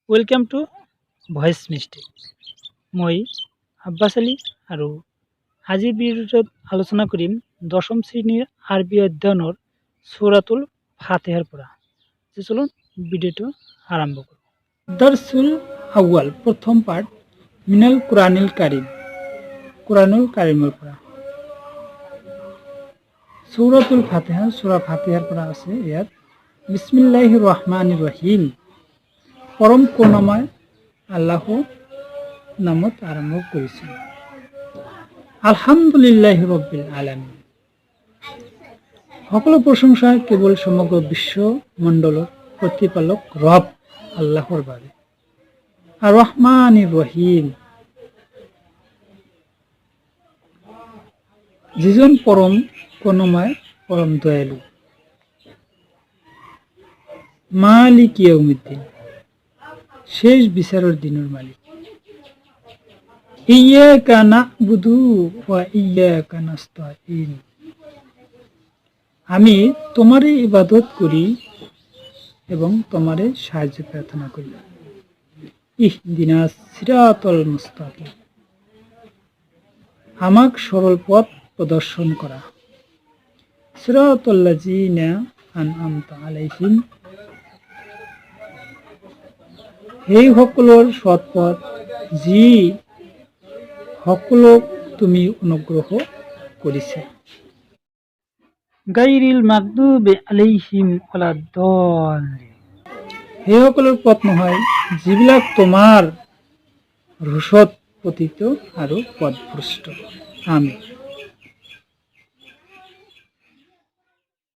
Welcome to voice mistake. মই আব্বাছ আলী আৰু আজিৰ ভিডিঅ'টোত আলোচনা কৰিম দশম শ্ৰেণীৰ আৰবী অধ্যয়নৰ সূৰাতুল ফাতিহাৰ পৰা। চলুন ভিডিঅ'টো আৰম্ভ কৰোঁ। দৰসুল আউৱাল প্ৰথম পাৰ্ট মিনাল কুৰানিল কাৰিম, কুৰানুল কাৰিমৰ পৰা। সূৰাতুল ফাতিহা, সূৰা ফাতিহাৰ পৰা আছে ইয়াত বিসমিল্লাহিৰ ৰহমানিৰ ৰহিম, পৰম করুণাময় আল্লাহর নামত আরম্ভ করেছি। আলহামদুলিল্লাহি রব্বিল আলামিন, সকলো প্ৰশংসা কেৱল সমগ্ৰ বিশ্ব মণ্ডলৰ প্ৰতিপালক ৰব আল্লাহৰ বাবে। আর রহমানির রহিম, যিজন পরম করুণাময়, পরম দয়ালু। মালিক ইয়াউমিদ্দিন, শেষ বিচারের দিনের মালিক। ইয়্যাকা না'বুদু ওয়া ইয়্যাকা নাস্তাঈন, আমি তোমারই ইবাদত করি এবং তোমারই সাহায্য প্রার্থনা করি। ইহদিনাস সিরাতাল মুস্তাকিম, আমাক সরল পথ প্রদর্শন করা। সিরাতাল্লাযীনা আন'আমতা আলাইহিম, সেই সকলৰ সৎ পথ যি সকলক তুমি অনুগ্ৰহ কৰিছা। গায়ৰিল মাগদুবি আলাইহিম ওয়ালাদ-দাল্লিন, সেই সকলৰ পথ নহয় যিবিলাক তোমাৰ ৰোষত পতিত আৰু পথভ্ৰষ্ট। আমিন।